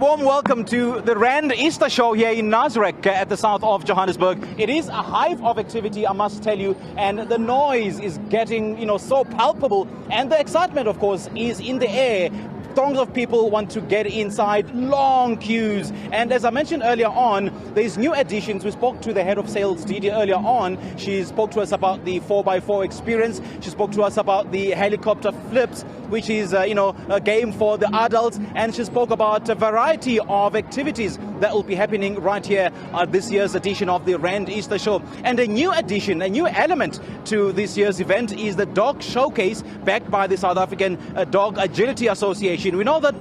warm welcome to the Rand Easter Show here in Nasrec at the south of Johannesburg. It is a hive of activity, I must tell you, and the noise is getting, so palpable, and the excitement, of course, is in the air. Throngs of people want to get inside, long queues. And as I mentioned earlier on, there's new additions. We spoke to the head of sales, Didi, earlier on. She spoke to us about the 4x4 experience. She spoke to us about the helicopter flips, which is, a game for the adults. And she spoke about a variety of activities that will be happening right here at this year's edition of the Rand Easter Show. And a new addition, a new element to this year's event is the dog showcase backed by the South African Dog Agility Association. We know that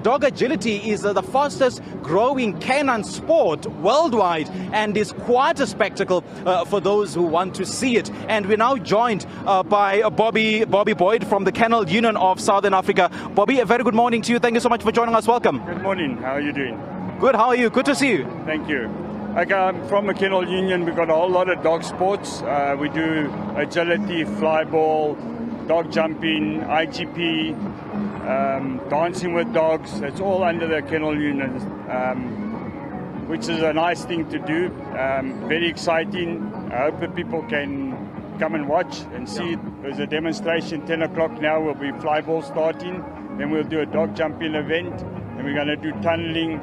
dog agility is the fastest growing canine sport worldwide and is quite a spectacle for those who want to see it. And we're now joined by Bobby Boyd from the Kennel Union of Southern Africa. Bobby, a very good morning to you. Thank you so much for joining us. Welcome. Good morning. How are you doing? Good. How are you? Good to see you. Thank you. Okay, I'm from the Kennel Union. We've got a whole lot of dog sports. We do agility, fly ball, dog jumping, IGP, dancing with dogs. It's all under the Kennel Union, which is a nice thing to do. Very exciting. I hope that people can come and watch and see it. There's a demonstration 10 o'clock now. Will be fly ball starting. Then we'll do a dog jumping event. And we're going to do tunneling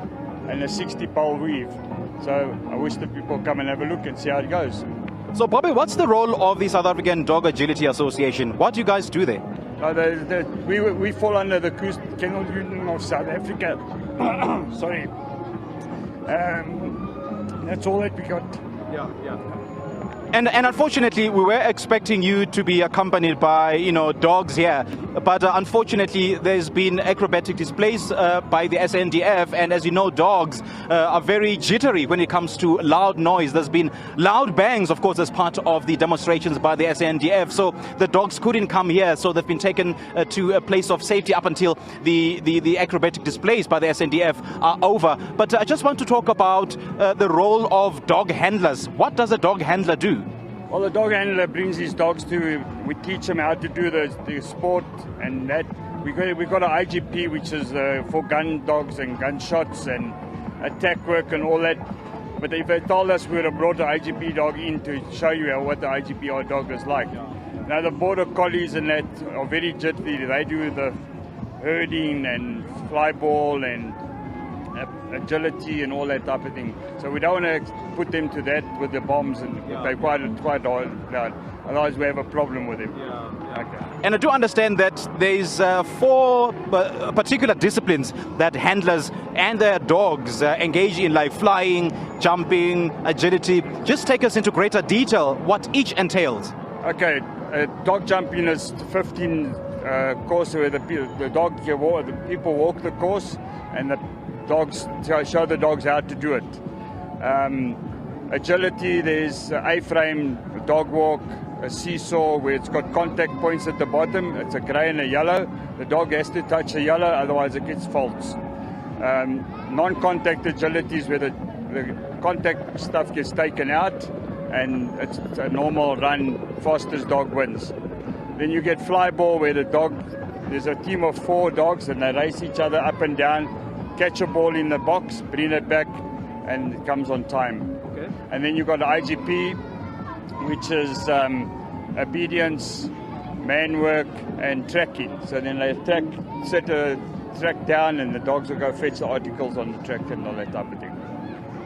and a 60-pole weave. So I wish that people come and have a look and see how it goes. So, Bobby, what's the role of the South African Dog Agility Association? What do you guys do there? We fall under the Kennel Union of South Africa. Sorry. That's all that we got. Yeah. And unfortunately, we were expecting you to be accompanied by, dogs here. But unfortunately, there's been acrobatic displays by the SANDF. And as you know, dogs are very jittery when it comes to loud noise. There's been loud bangs, of course, as part of the demonstrations by the SANDF. So the dogs couldn't come here. So they've been taken to a place of safety up until the acrobatic displays by the SANDF are over. But I just want to talk about the role of dog handlers. What does a dog handler do? Well, the dog handler brings his dogs we teach them how to do the sport, and that we got an IGP, which is for gun dogs and gunshots and attack work and all that. But if they told us, we would have brought an IGP dog in to show you what the IGP dog is like. Now the border collies and that are very jittery. They do the herding and fly ball and agility and all that type of thing. So we don't want to put them to that with the bombs, and they're quite loud. Otherwise we have a problem with them. Okay. And I do understand that there's 4 particular disciplines that handlers and their dogs engage in, like flying, jumping, agility. Just take us into greater detail what each entails. Okay, dog jumping is 15 course where the people walk the course, and the dogs show the dogs how to do it. Agility, there's A-frame, dog walk, a seesaw where it's got contact points at the bottom. It's a grey and a yellow. The dog has to touch the yellow, otherwise it gets faults. Non-contact agility is where the contact stuff gets taken out, and it's a normal run, fastest dog wins. Then you get fly ball, where there's a team of 4 dogs and they race each other up and down, catch a ball in the box, bring it back, and it comes on time. Okay. And then you've got the IGP, which is obedience, man work, and tracking. So then they set a track down, and the dogs will go fetch the articles on the track and all that type of thing.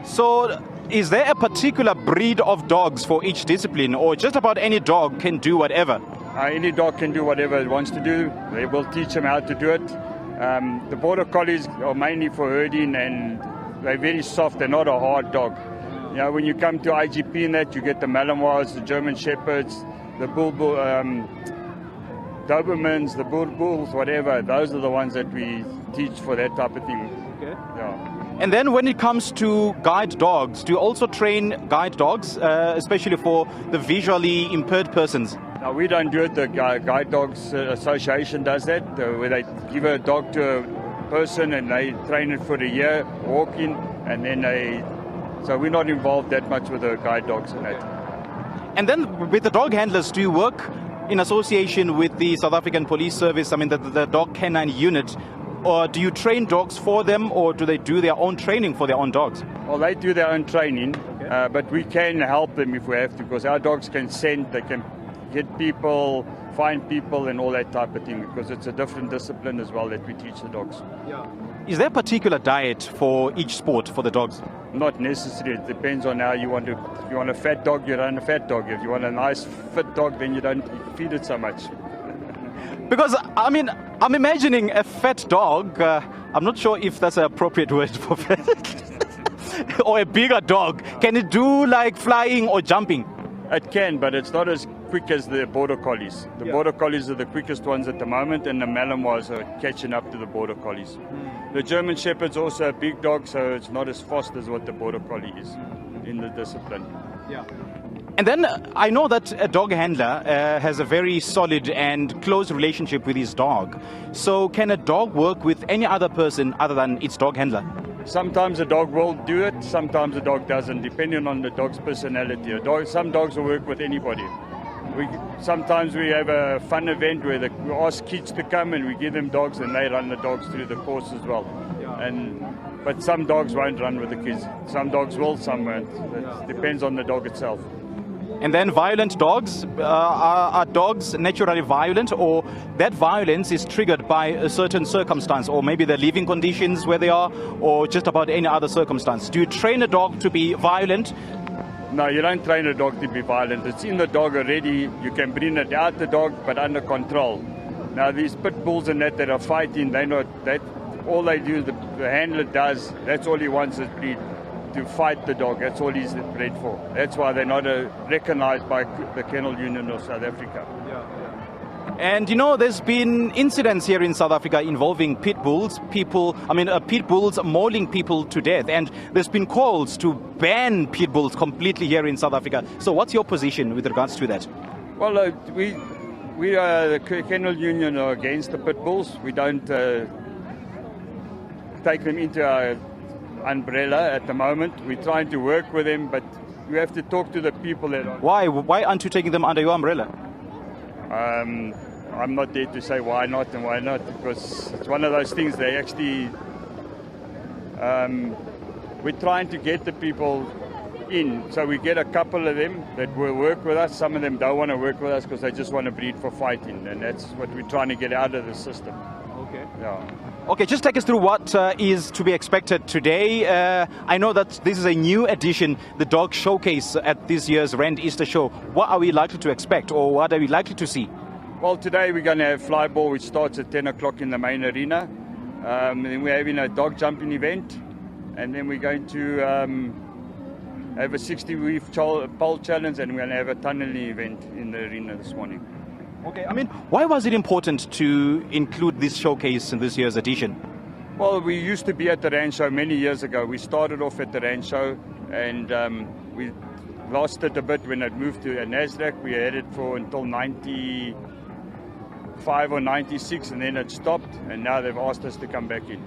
So is there a particular breed of dogs for each discipline, or just about any dog can do whatever? Any dog can do whatever it wants to do. They will teach them how to do it. The border collies are mainly for herding, and they're very soft. They're not a hard dog. When you come to IGP and that, you get the Malinois, the German Shepherds, the Dobermans, the Bulls, whatever. Those are the ones that we teach for that type of thing. Okay. Yeah. And then when it comes to guide dogs, do you also train guide dogs, especially for the visually impaired persons? No, we don't do it. The Guide Dogs Association does that, where they give a dog to a person and they train it for a year, walking, and then so we're not involved that much with the guide dogs and that. And then with the dog handlers, do you work in association with the South African Police Service, the dog canine unit? or do you train dogs for them, or do they do their own training for their own dogs? Well, they do their own training, but we can help them if we have to, because our dogs can scent, they can get people, find people and all that type of thing, because it's a different discipline as well that we teach the dogs. Yeah. Is there a particular diet for each sport for the dogs? Not necessarily. It depends on how you want to. If you want a fat dog, you run a fat dog. If you want a nice fit dog, then you don't feed it so much. Because, I mean, I'm imagining a fat dog. I'm not sure if that's an appropriate word for fat. Or a bigger dog. Can it do like flying or jumping? It can, but it's not as quick as the border collies. The border collies are the quickest ones at the moment, and the Malinois are catching up to the border collies. The German Shepherd's also a big dog, so it's not as fast as what the border collie is in the discipline. Yeah. And then I know that a dog handler has a very solid and close relationship with his dog. So can a dog work with any other person other than its dog handler? Sometimes a dog will do it, sometimes a dog doesn't, depending on the dog's personality. Some dogs will work with anybody. Sometimes we have a fun event where we ask kids to come and we give them dogs and they run the dogs through the course as well. But some dogs won't run with the kids. Some dogs will, some won't. It depends on the dog itself. And then violent dogs, are dogs naturally violent, or that violence is triggered by a certain circumstance, or maybe the living conditions where they are, or just about any other circumstance? Do you train a dog to be violent? No, you don't train a dog to be violent. It's in the dog already. You can bring it out the dog, but under control. Now these pit bulls and that are fighting, they know that all they do, the handler does, that's all he wants is breed. To fight the dog, that's all he's bred for. That's why they're not recognized by the Kennel Union of South Africa. And you know, there's been incidents here in South Africa involving pit bulls, pit bulls mauling people to death, and there's been calls to ban pit bulls completely here in South Africa. So what's your position with regards to that? Well, we are the Kennel Union are against the pit bulls. We don't take them into our umbrella at the moment. We're trying to work with them, but you have to talk to the people that are... Why aren't you taking them under your umbrella? I'm not there to say why not and why not, because it's one of those things they actually... we're trying to get the people in, so we get a couple of them that will work with us. Some of them don't want to work with us because they just want to breed for fighting, and that's what we're trying to get out of the system. Okay. Yeah. Okay, just take us through what is to be expected today. I know that this is a new edition, the dog showcase at this year's Rand Easter Show. What are we likely to expect, or what are we likely to see? Well, today we're going to have flyball, which starts at 10 o'clock in the main arena. Then we're having a dog jumping event, and then we're going to have a 60-weave pole challenge, and we're going to have a tunneling event in the arena this morning. Okay, I mean, why was it important to include this showcase in this year's edition? Well, we used to be at the Rand Show many years ago. We started off at the Rand Show, and we lost it a bit when it moved to Nasrec. We had it for until 95 or 96, and then it stopped, and now they've asked us to come back in.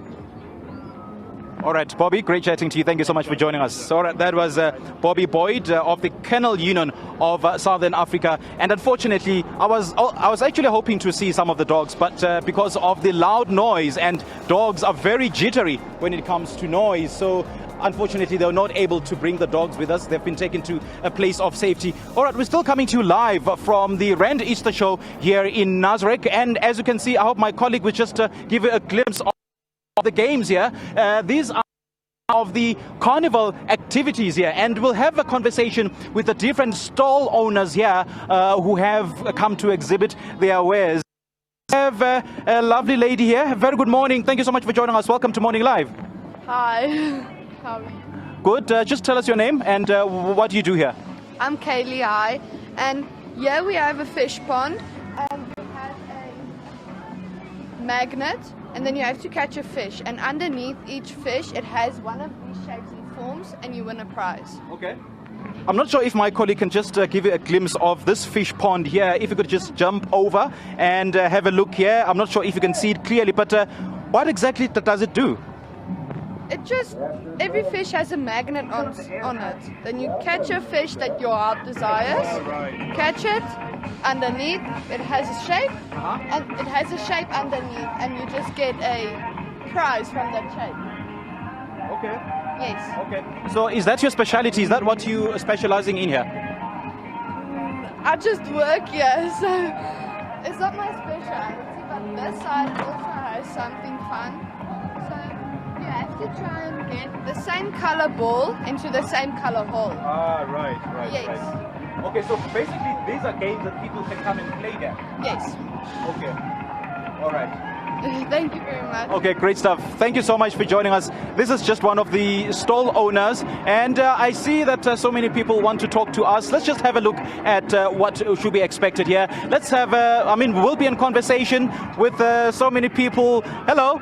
All right, Bobby, great chatting to you. Thank you so much for joining us. All right, that was Bobby Boyd of the Kennel Union of Southern Africa. And unfortunately, I was actually hoping to see some of the dogs, but because of the loud noise, and dogs are very jittery when it comes to noise, so unfortunately, they were not able to bring the dogs with us. They've been taken to a place of safety. All right, we're still coming to you live from the Rand Easter Show here in Nasrec. And as you can see, I hope my colleague will just give you a glimpse of the games here. These are of the carnival activities here, and we'll have a conversation with the different stall owners here who have come to exhibit their wares. We have a lovely lady here. Very good morning. Thank you so much for joining us. Welcome to Morning Live. Hi. How are you? Good. Just tell us your name and what do you do here? I'm Kaylee. Hi. And here we have a fish pond, and we have a magnet, and then you have to catch a fish, and underneath each fish it has one of these shapes and forms, and you win a prize. Okay. I'm not sure if my colleague can just give you a glimpse of this fish pond here. If you could just jump over and have a look here. I'm not sure if you can see it clearly, but what exactly does it do? Every fish has a magnet on it. Then you catch a fish that your heart desires, catch it, underneath it has a shape, and it has a shape underneath, and you just get a prize from that shape. Okay. Yes. Okay. So is that your specialty? Is that what you are specializing in here? I just work here, so it's not my specialty, but this side also has something fun. So you have to try and get the same color ball into the same color hole. Ah, right. Yes. Right. Okay, so basically these are games that people can come and play here. Yes. Okay. All right. Thank you very much. Okay, great stuff. Thank you so much for joining us. This is just one of the stall owners, and I see that so many people want to talk to us. Let's just have a look at what should be expected here. Let's have, we'll be in conversation with so many people. Hello.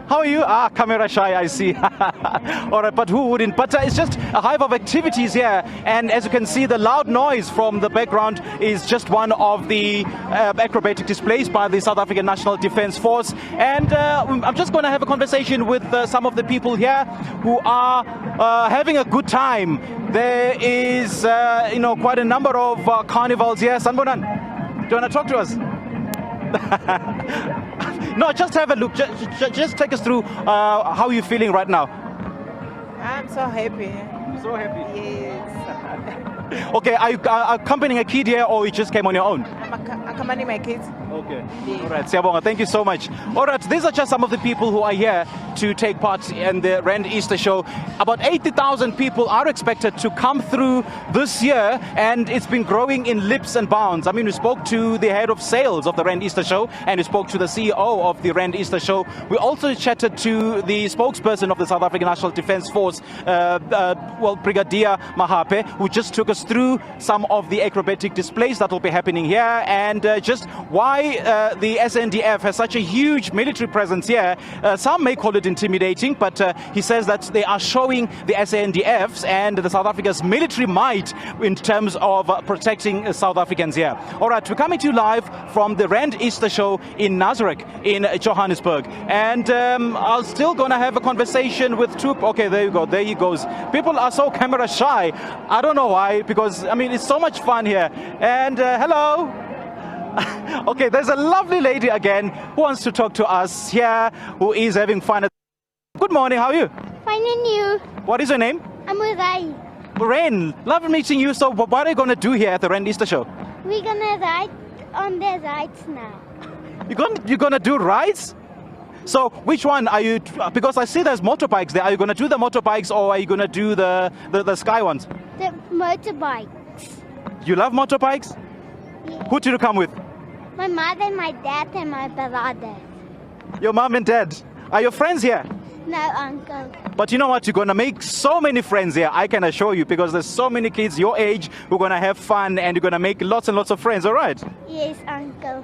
How are you? Ah, camera shy, I see. All right, but who wouldn't? But it's just a hive of activities here. And as you can see, the loud noise from the background is just one of the acrobatic displays by the South African National Defence Force. And I'm just going to have a conversation with some of the people here who are having a good time. There is, quite a number of carnivals here. Sanbonan, do you want to talk to us? No, just have a look. Just take us through how you're feeling right now. I'm so happy. So happy. Yes. Okay, are you accompanying a kid here or you just came on your own? I'm accompanying my kids. Okay. Yes. All right, Siyabonga, thank you so much. All right, these are just some of the people who are here to take part in the Rand Easter Show. About 80,000 people are expected to come through this year, and it's been growing in leaps and bounds. I mean, we spoke to the head of sales of the Rand Easter Show, and we spoke to the CEO of the Rand Easter Show. We also chatted to the spokesperson of the South African National Defence Force, Brigadier Mahape, who just took us through some of the acrobatic displays that will be happening here, and just why the SNDF has such a huge military presence here. Some may call it intimidating, but he says that they are showing the SANDFs and the South Africa's military might in terms of protecting South Africans here. All right, we're coming to you live from the Rand Easter Show in Nasrec in Johannesburg. And I'm still going to have a conversation with two... Okay, there you go. There he goes. People are so camera shy. I don't know why, because, it's so much fun here. And hello. Okay, there's a lovely lady again who wants to talk to us here, who is having fun. Good morning, how are you? Fine, and you? What is your name? I'm Urai. Rain, lovely meeting you. So what are you going to do here at the Rand Easter Show? We're gonna ride on the rides now. You're going to do rides? So which one are you, because I see there's motorbikes there. Are you going to do the motorbikes or are you going to do the sky ones? The motorbikes. You love motorbikes? Yeah. Who did you come with? My mother, my dad, and my brother. Your mom and dad. Are your friends here? No, uncle. But you know what? You're going to make so many friends here, I can assure you, because there's so many kids your age who are going to have fun and you're going to make lots and lots of friends, all right? Yes, uncle.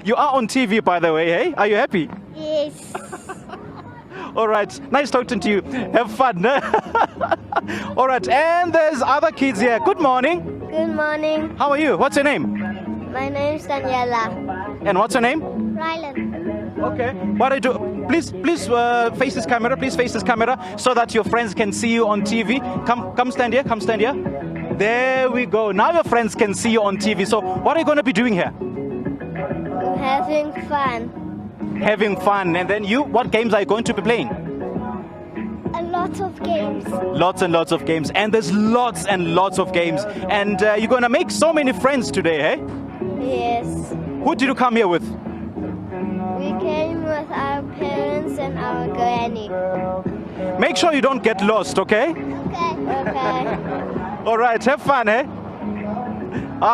You are on TV, by the way, hey? Are you happy? Yes. All right, nice talking to you. Have fun. All right, and there's other kids here. Good morning. Good morning. How are you? What's your name? My name's Daniela. And what's your name? Rylan. Okay. What I do? Please face this camera. Please face this camera so that your friends can see you on TV. Come stand here. Come stand here. There we go. Now your friends can see you on TV. So what are you going to be doing here? Having fun. Having fun. And then you, what games are you going to be playing? A lot of games. Lots and lots of games. And there's lots and lots of games. And you're going to make so many friends today, eh? Yes. Who did you come here with? We came with our parents and our granny. Make sure you don't get lost, okay? Okay. All right, have fun, eh?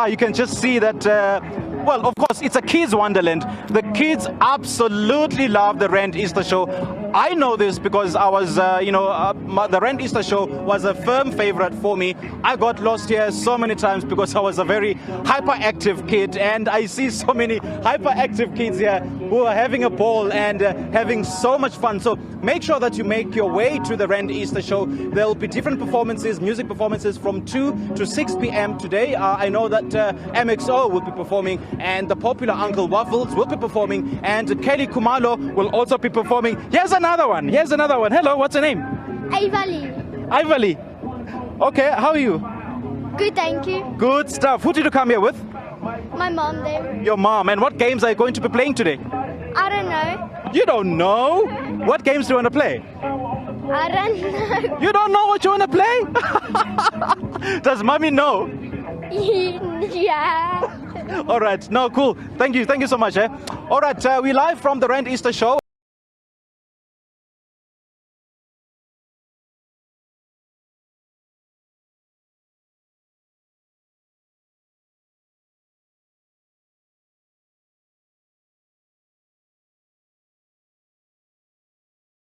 You can just see that, well, of course, it's a kids' wonderland. The kids absolutely love the Rand Easter Show. I know this because I was, the Rand Easter Show was a firm favorite for me. I got lost here so many times because I was a very hyperactive kid, and I see so many hyperactive kids here who are having a ball and having so much fun. So make sure that you make your way to the Rand Easter Show. There will be different performances, music performances from 2 to 6 p.m. today. I know that MXO will be performing, and the popular Uncle Waffles will be performing, and Kelly Kumalo will also be performing. Here's another one. Hello, what's your name? Ivali. Okay, how are you? Good, thank you. Good stuff. Who did you come here with? My mom then. Your mom. And what games are you going to be playing today? I don't know. You don't know. What games do you want to play? I don't know. You don't know what you want to play? Does mommy know? Yeah. All right. No, cool. Thank you. Thank you so much. All right. We're live from the Rand Easter Show.